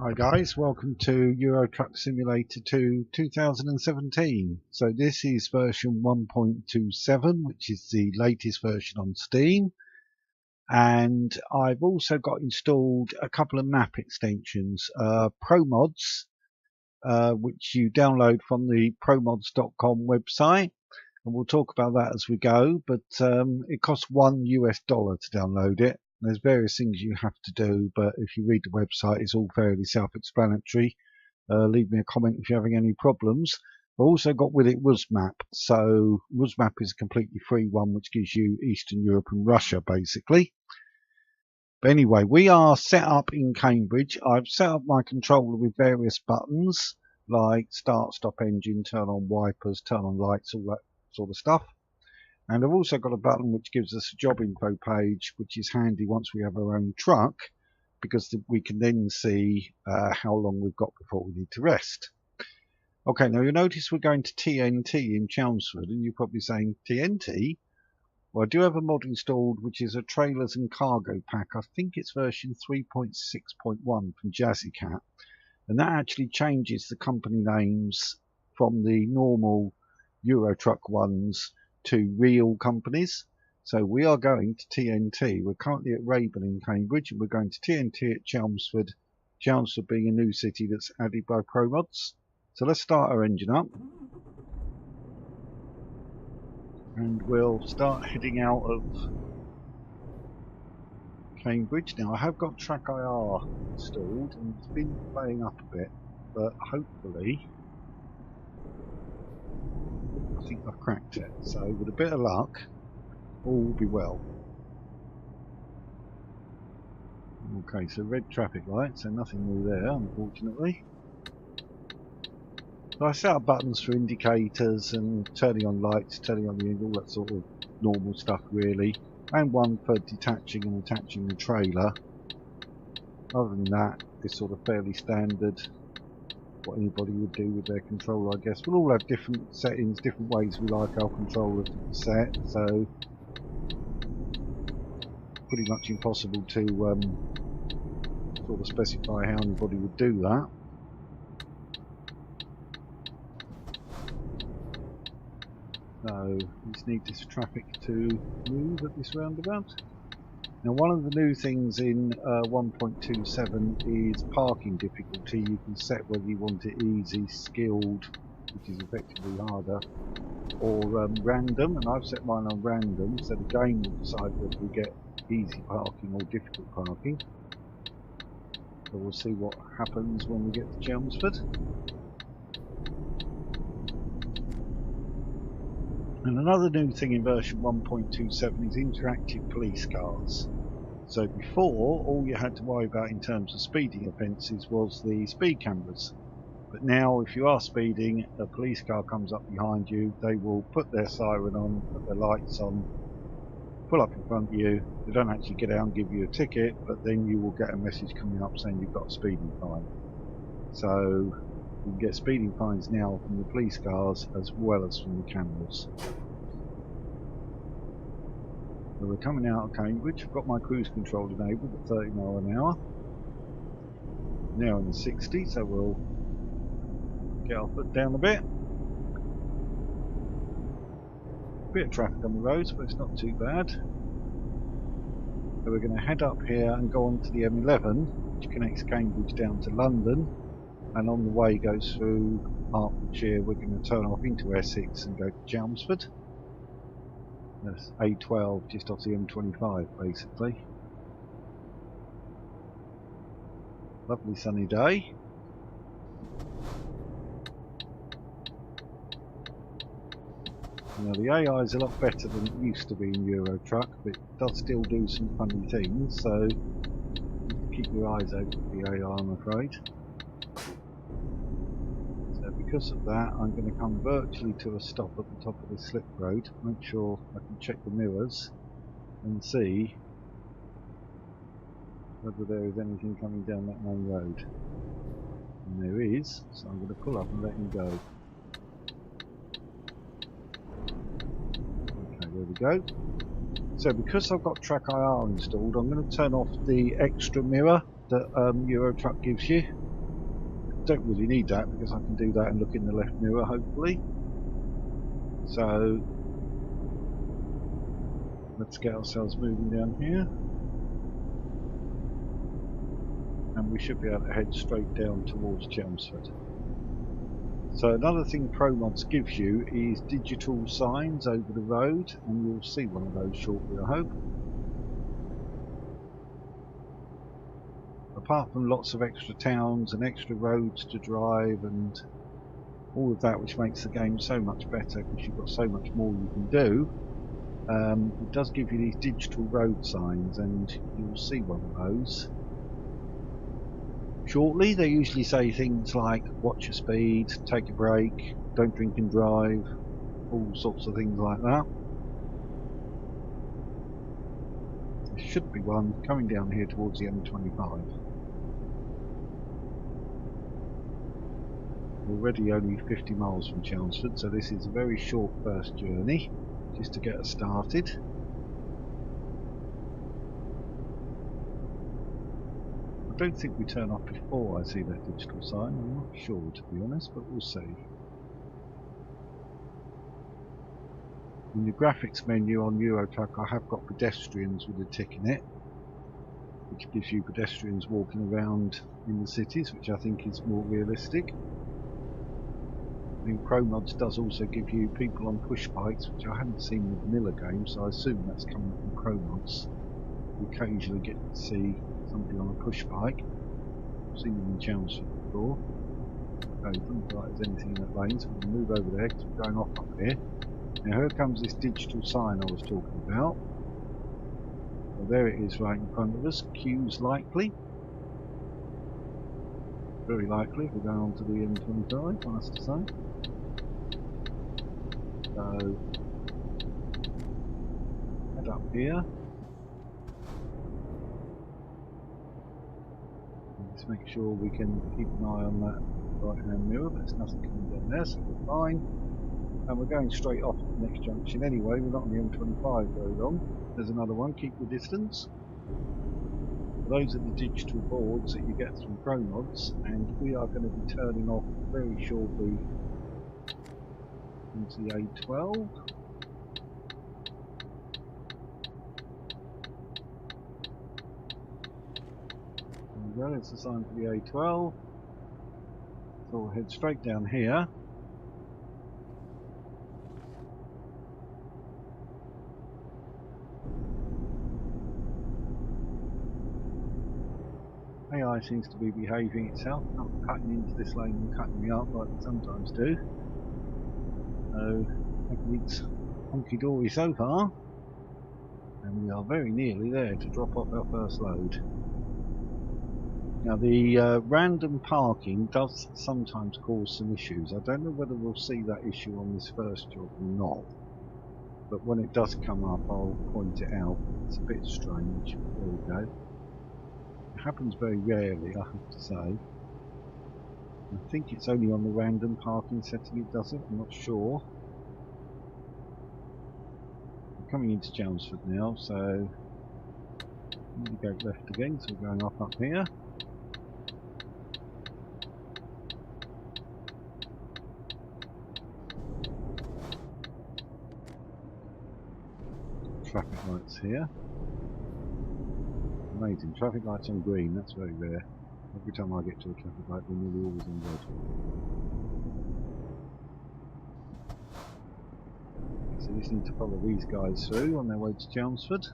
Hi guys, welcome to Euro Truck Simulator 2 2017. So this is version 1.27, which is the latest version on Steam. And I've also got installed a couple of map extensions, Promods, which you download from the promods.com website. And we'll talk about that as we go, but it costs $1 to download it. There's various things you have to do, but if you read the website, it's all fairly self-explanatory. Leave me a comment if you're having any problems. I've also got with it Rusmap. So Rusmap is a completely free one, which gives you Eastern Europe and Russia, basically. But anyway, we are set up in Cambridge. I've set up my controller with various buttons, like start, stop engine, turn on wipers, turn on lights, all that sort of stuff. And I've also got a button which gives us a job info page, which is handy once we have our own truck, because we can then see how long we've got before we need to rest. Okay, now you'll notice we're going to TNT in Chelmsford, and you're probably saying, TNT? Well, I do have a mod installed, which is a trailers and cargo pack. I think it's version 3.6.1 from Jazzycat, and that actually changes the company names from the normal Euro Truck ones to real companies. So we are going to TNT. We're currently at Raeburn in Cambridge, and we're going to TNT at Chelmsford. Chelmsford being a new city that's added by Promods. So let's start our engine up, and we'll start heading out of Cambridge. Now I have got Track IR installed, and it's been playing up a bit, but hopefully I think I've cracked it. So with a bit of luck, all will be well. Okay, so red traffic light, so nothing new there, unfortunately. So I set up buttons for indicators and turning on lights, turning on the engine, all that sort of normal stuff really. And one for detaching and attaching the trailer. Other than that, it's sort of fairly standard, what anybody would do with their controller, I guess. We'll all have different settings, different ways we like our controller to be set, so pretty much impossible to sort of specify how anybody would do that. So we just need this traffic to move at this roundabout. Now one of the new things in 1.27 is parking difficulty. You can set whether you want it easy, skilled, which is effectively harder, or random, and I've set mine on random, so the game will decide whether we get easy parking or difficult parking. So we'll see what happens when we get to Chelmsford. And another new thing in version 1.27 is interactive police cars. So before, all you had to worry about in terms of speeding offences was the speed cameras. But now if you are speeding, a police car comes up behind you, they will put their siren on, put their lights on, pull up in front of you. They don't actually get out and give you a ticket, but then you will get a message coming up saying you've got a speeding fine. So you can get speeding fines now from the police cars as well as from the cameras. So we're coming out of Cambridge. I've got my cruise control enabled at 30 miles an hour. Now in the 60, so we'll get our foot down a bit. Bit of traffic on the roads, but it's not too bad. So we're going to head up here and go on to the M11, which connects Cambridge down to London. And on the way goes through Hertfordshire. We're going to turn off into Essex and go to Chelmsford. That's A12 just off the M25 basically. Lovely sunny day. Now the AI is a lot better than it used to be in Euro Truck, but it does still do some funny things, so keep your eyes open for the AI, I'm afraid. Because of that, I'm going to come virtually to a stop at the top of this slip road, make sure I can check the mirrors and see whether there is anything coming down that main road. And there is, so I'm going to pull up and let him go. Okay, there we go. So because I've got Track IR installed, I'm going to turn off the extra mirror that Euro Truck gives you. Don't really need that because I can do that and look in the left mirror, hopefully. So let's get ourselves moving down here, and we should be able to head straight down towards Chelmsford. So another thing Promods gives you is digital signs over the road, and you'll see one of those shortly, I hope. Apart from lots of extra towns and extra roads to drive and all of that, which makes the game so much better because you've got so much more you can do, it does give you these digital road signs, and you'll see one of those shortly. They usually say things like watch your speed, take a break, don't drink and drive, all sorts of things like that. There should be one coming down here towards the M25. Already only 50 miles from Chelmsford, so this is a very short first journey just to get us started. I don't think we turn off before I see that digital sign. I'm not sure, to be honest, but we'll see. In the graphics menu on Eurotruck, I have got pedestrians with a tick in it, which gives you pedestrians walking around in the cities, which I think is more realistic. I think Promods does also give you people on push bikes, which I haven't seen in the vanilla game, so I assume that's coming from Promods. You occasionally get to see somebody on a push bike. I've seen them in Chelmsford before. Okay, it doesn't look like there's anything in that lane, so we're going to move over there because we're going off up here. Now here comes this digital sign I was talking about. Well, there it is right in front of us. Queues likely. Very likely if we're going on to the M25, I must say. So, head up here. Let's make sure we can keep an eye on that right hand mirror, but there's nothing coming down there, so we're fine. And we're going straight off at the next junction anyway. We're not on the M25 very long. There's another one, keep your distance. Those are the digital boards that you get from Promods, and we are going to be turning off very shortly into the A12. There we go, there's the sign for the A12. So we'll head straight down here. AI seems to be behaving itself, not cutting into this lane and cutting me up like they sometimes do. So, everything's honky-dory so far. And we are very nearly there to drop off our first load. Now the random parking does sometimes cause some issues. I don't know whether we'll see that issue on this first job or not. But when it does come up, I'll point it out. It's a bit strange. There we go. It happens very rarely, I have to say. I think it's only on the random parking setting it does it, I'm not sure. We're coming into Chelmsford now, so we go left again, so we're going up here. Traffic lights here. Amazing, traffic lights on green, that's very rare. Every time I get to a traffic light, they're nearly always on red. So we just need to follow these guys through on their way to Chelmsford.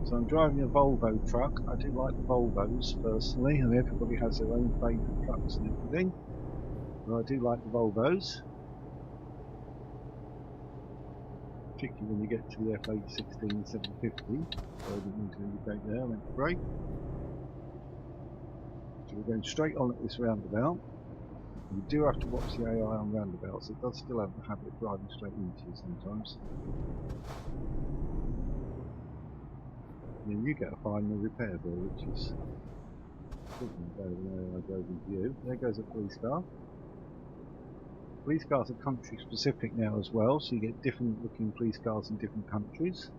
So I'm driving a Volvo truck. I do like the Volvos personally, and everybody has their own favourite trucks and everything. But I do like the Volvos. Particularly when you get to the F816 750. So I didn't need to indicate there, I went to brake. So we're going straight on at this roundabout. You do have to watch the AI on roundabouts, it does still have the habit of driving straight into you sometimes. And then you get a final repair bill, which is certainly better than the AI drove into you. There goes a police car. Police cars are country specific now as well, so you get different looking police cars in different countries.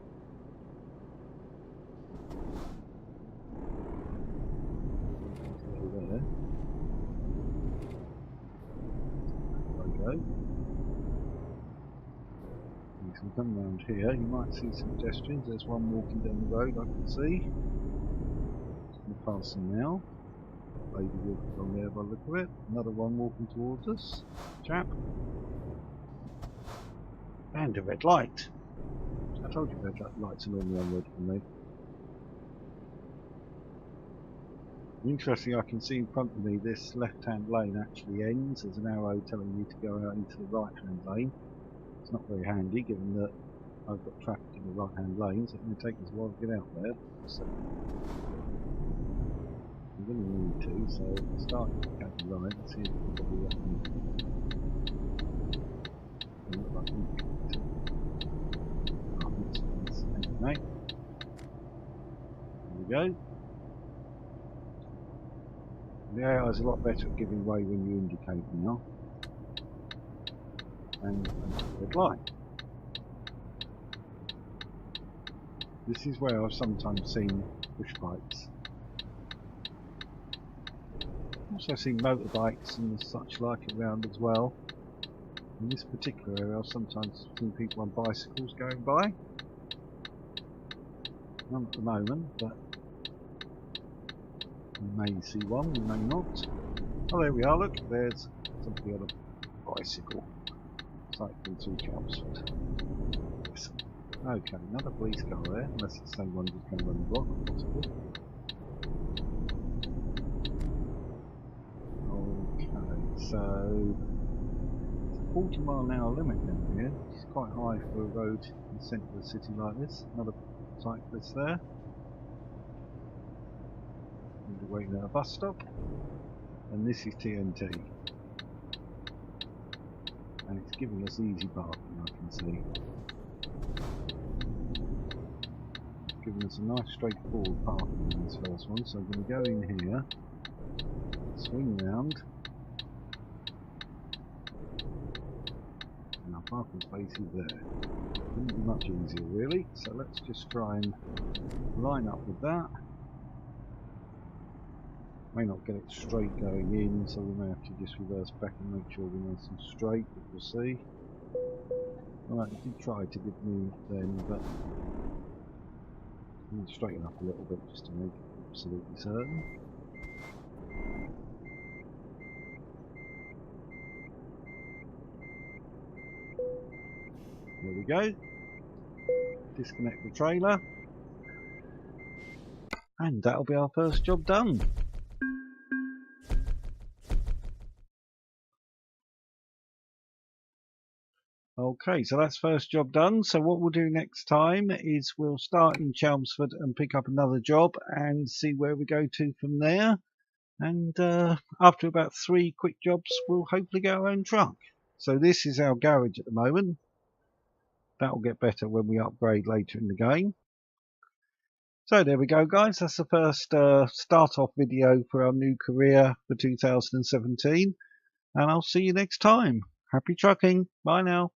There. Logo. You can come round here. You might see some pedestrians. There's one walking down the road I can see. Just going to pass them now. Lady walking on there by the look of it. Another one walking towards us. Chap. And a red light. I told you red lights are normally on red for me. Interesting, I can see in front of me this left-hand lane actually ends. There's an arrow telling me to go out into the right-hand lane. It's not very handy given that I've got traffic in the right-hand lane, so it's going to take us a while to get out there. So I'm going to need to, so I'll start at the right and see if we can do that. Look like okay. There we go. The AI is a lot better at giving way when you indicate now. And red light. This is where I've sometimes seen push bikes. Also seen motorbikes and such like around as well. In this particular area I've sometimes seen people on bicycles going by. Not at the moment, but we may see one, we may not. Oh, there we are, look, there's somebody on a bicycle cycling through Chelmsford. Okay, another police car there, unless it's the same one just going around the block, possibly. Okay, so it's a 40-mile-an-hour limit down here, which is quite high for a road in the centre of the city like this. Another cyclist there. We're waiting at a bus stop, and this is TNT, and it's giving us easy parking, I can see. It's giving us a nice straightforward parking in this first one, so I'm going to go in here, swing round, and our parking space is there. Couldn't be much easier really, so let's just try and line up with that. May not get it straight going in, so we may have to just reverse back and make sure we're nice and straight, but we'll see. Alright, it did try to give me then, but I'm going to straighten up a little bit just to make it absolutely certain. There we go. Disconnect the trailer. And that'll be our first job done. Okay, so that's first job done. So what we'll do next time is we'll start in Chelmsford and pick up another job and see where we go to from there. And after about 3 quick jobs, we'll hopefully get our own truck. So this is our garage at the moment. That will get better when we upgrade later in the game. So there we go, guys. That's the first start-off video for our new career for 2017. And I'll see you next time. Happy trucking. Bye now.